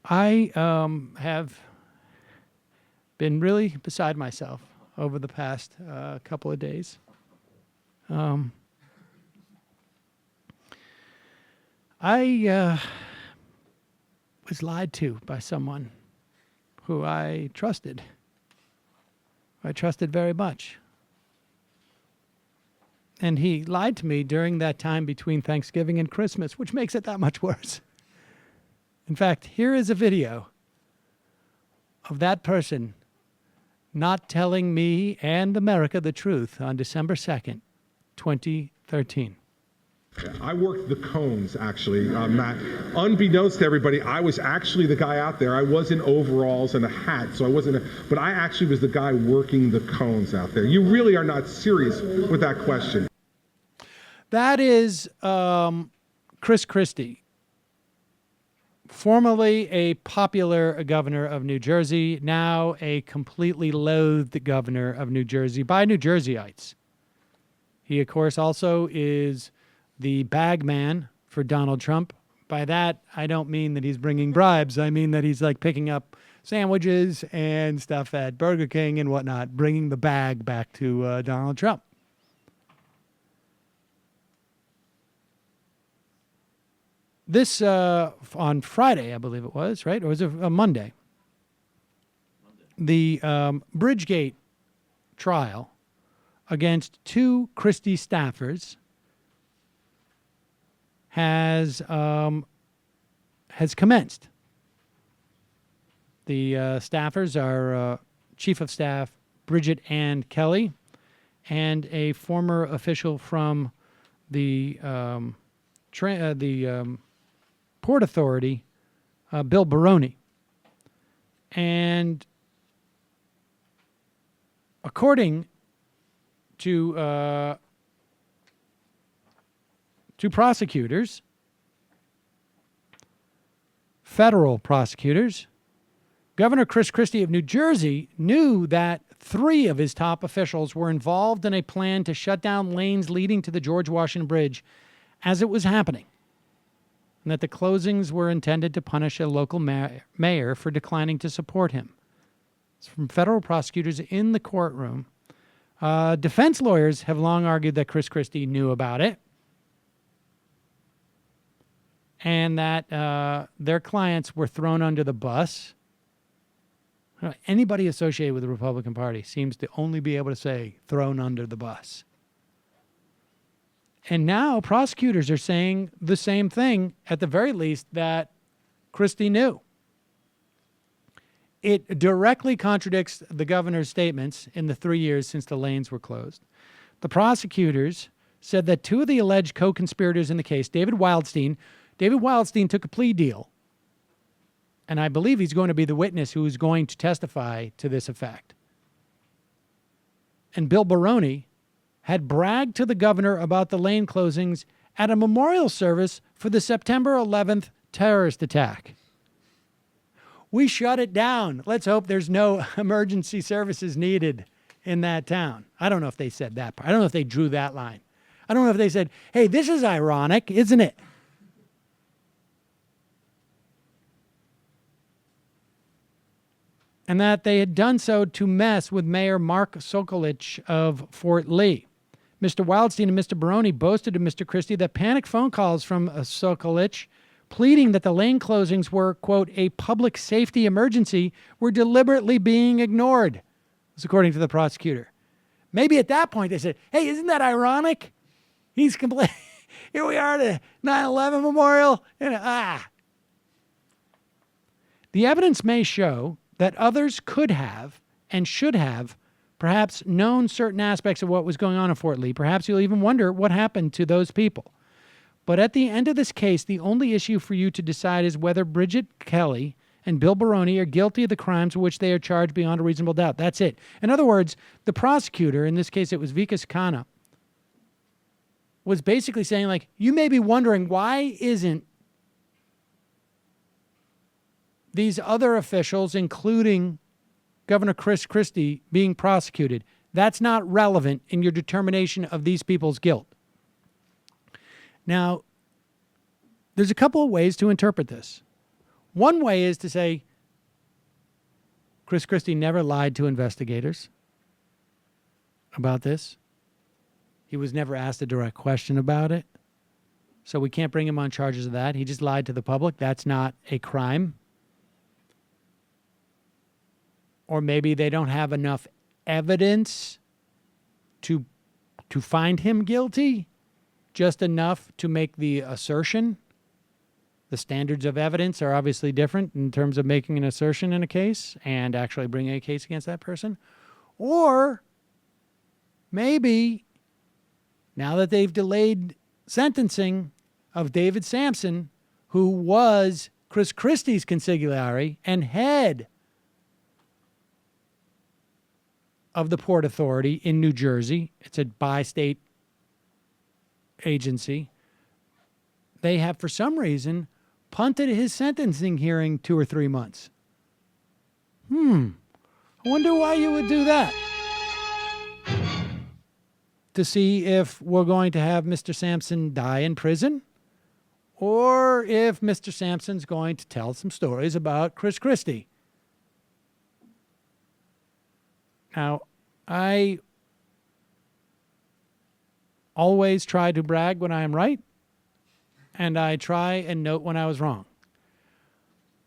I have been really beside myself over the past couple of days. I was lied to by someone who I trusted. I trusted very much. And he lied to me during that time between Thanksgiving and Christmas, which makes it that much worse. In fact, here is a video of that person not telling me and America the truth on December 2nd, 2013. I worked the cones, actually, Matt. Unbeknownst to everybody, I was actually the guy out there. I was in overalls and a hat, so I wasn't, but I actually was the guy working the cones out there. You really are not serious with that question. That is Christie, formerly a popular governor of New Jersey, now a completely loathed governor of New Jersey by New Jerseyites. He, of course, also is the bag man for Donald Trump. By that, I don't mean that he's bringing bribes. I mean that he's like picking up sandwiches and stuff at Burger King and whatnot, bringing the bag back to Donald Trump. This, on Friday, I believe it was, right? Or was it a Monday? The Bridgegate trial against two Christie staffers has commenced. The staffers are Chief of Staff Bridget Ann Kelly and a former official from the Port Authority, Bill Baroni. And according to prosecutors, federal prosecutors, Governor Christie of New Jersey knew that 3 of his top officials were involved in a plan to shut down lanes leading to the George Washington Bridge as it was happening, and that the closings were intended to punish a local mayor for declining to support him. It's from federal prosecutors in the courtroom. Defense lawyers have long argued that Christie knew about it and that their clients were thrown under the bus. Anybody associated with the Republican Party seems to only be able to say thrown under the bus. And now prosecutors are saying the same thing, at the very least, that Christie knew. It directly contradicts the governor's statements in the 3 years since the lanes were closed. The prosecutors said that 2 of the alleged co-conspirators in the case, David Wildstein took a plea deal. And I believe he's going to be the witness who is going to testify to this effect. And Bill Baroni had bragged to the governor about the lane closings at a memorial service for the September 11th terrorist attack. We shut it down. Let's hope there's no emergency services needed in that town. I don't know if they said that part. I don't know if they drew that line. I don't know if they said, hey, this is ironic, isn't it? And that they had done so to mess with Mayor Mark Sokolich of Fort Lee. Mr. Wildstein and Mr. Baroni boasted to Mr. Christie that panic phone calls from Sokolich pleading that the lane closings were, quote, a public safety emergency were deliberately being ignored, was according to the prosecutor. Maybe at that point they said, hey, isn't that ironic? He's complaining. Here we are at a 9/11 memorial. The evidence may show that others could have and should have perhaps known certain aspects of what was going on in Fort Lee. Perhaps you'll even wonder what happened to those people. But at the end of this case, the only issue for you to decide is whether Bridget Kelly and Bill Baroni are guilty of the crimes for which they are charged beyond a reasonable doubt. That's it. In other words, the prosecutor, in this case it was Vikas Khanna, was basically saying, like, you may be wondering, why isn't these other officials, including Governor Christie, being prosecuted? That's not relevant in your determination of these people's guilt. Now, there's a couple of ways to interpret this. One way is to say Chris Christie never lied to investigators about this. He was never asked a direct question about it. So we can't bring him on charges of that. He just lied to the public. That's not a crime. Or maybe they don't have enough evidence to find him guilty, just enough to make the assertion. The standards of evidence are obviously different in terms of making an assertion in a case and actually bringing a case against that person. Or maybe now that they've delayed sentencing of David Sampson, who was Chris Christie's consigliere and head of the Port Authority in New Jersey. It's a bi-state agency. They have, for some reason, punted his sentencing hearing 2 or 3 months. I wonder why you would do that. To see if we're going to have Mr. Sampson die in prison, or if Mr. Sampson's going to tell some stories about Chris Christie. Now, I always try to brag when I am right, and I try and note when I was wrong.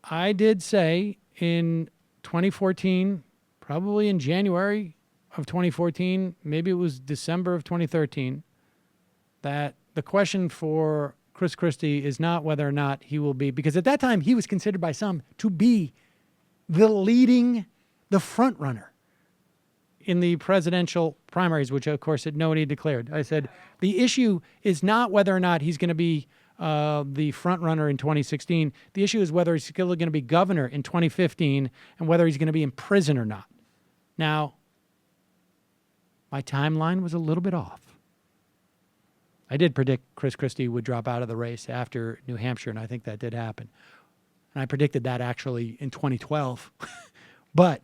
I did say in 2014, probably in January of 2014, maybe it was December of 2013, that the question for Chris Christie is not whether or not he will be, because at that time he was considered by some to be the front runner in the presidential primaries, which of course nobody declared. I said, the issue is not whether or not he's going to be the front runner in 2016. The issue is whether he's still going to be governor in 2015 and whether he's going to be in prison or not. Now, my timeline was a little bit off. I did predict Chris Christie would drop out of the race after New Hampshire, and I think that did happen. And I predicted that actually in 2012. But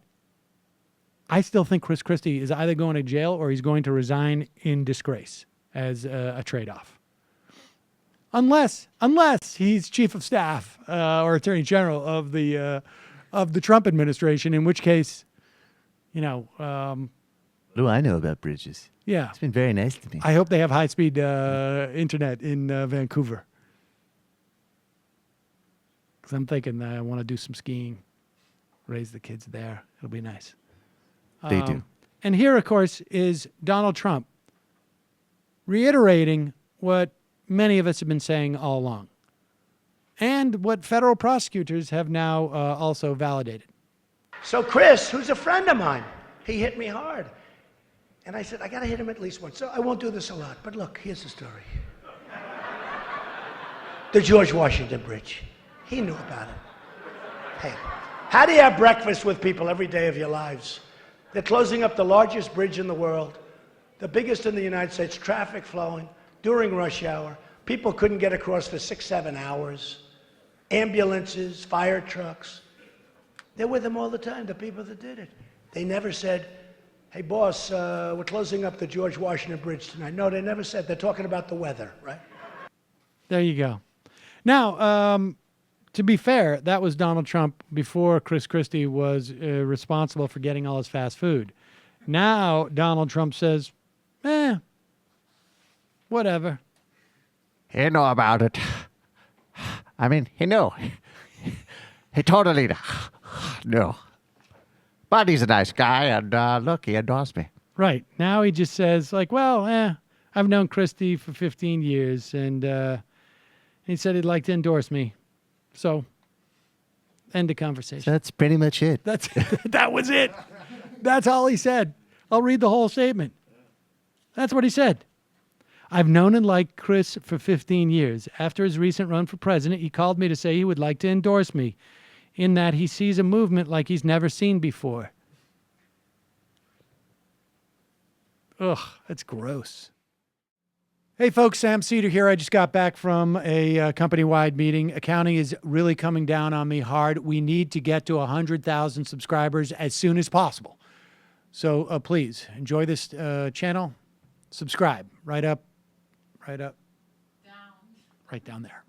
I still think Chris Christie is either going to jail or he's going to resign in disgrace as a trade-off. Unless he's chief of staff or attorney general of the Trump administration, in which case, What do I know about bridges? yeah. It's been very nice to me. I hope they have high-speed internet in Vancouver. Because I'm thinking I want to do some skiing, raise the kids there. It'll be nice. They do. And here, of course, is Donald Trump reiterating what many of us have been saying all along and what federal prosecutors have now also validated. So Chris, who's a friend of mine, he hit me hard. And I said, I got to hit him at least once. So I won't do this a lot, but look, here's the story. The George Washington Bridge. He knew about it. Hey, how do you have breakfast with people every day of your lives? They're closing up the largest bridge in the world, the biggest in the United States, traffic flowing during rush hour. People couldn't get across for 6, 7 hours. Ambulances, fire trucks. They're with them all the time, the people that did it. They never said, hey, boss, we're closing up the George Washington Bridge tonight. No, they never said. They're talking about the weather, right? There you go. Now, to be fair, that was Donald Trump before Chris Christie was responsible for getting all his fast food. Now, Donald Trump says, whatever. He know about it. I mean, he know. He totally know. But he's a nice guy, and look, he endorsed me. Right. Now he just says, like, well, I've known Christie for 15 years, and he said he'd like to endorse me. So, end of conversation. That's pretty much it. That was it. That's all he said. I'll read the whole statement. That's what he said. I've known and liked Chris for 15 years. After his recent run for president, he called me to say he would like to endorse me, in that he sees a movement like he's never seen before. Ugh, that's gross. Hey folks, Sam Seder here. I just got back from a company-wide meeting. Accounting is really coming down on me hard. We need to get to 100,000 subscribers as soon as possible. So please, enjoy this channel. Subscribe. Right down there.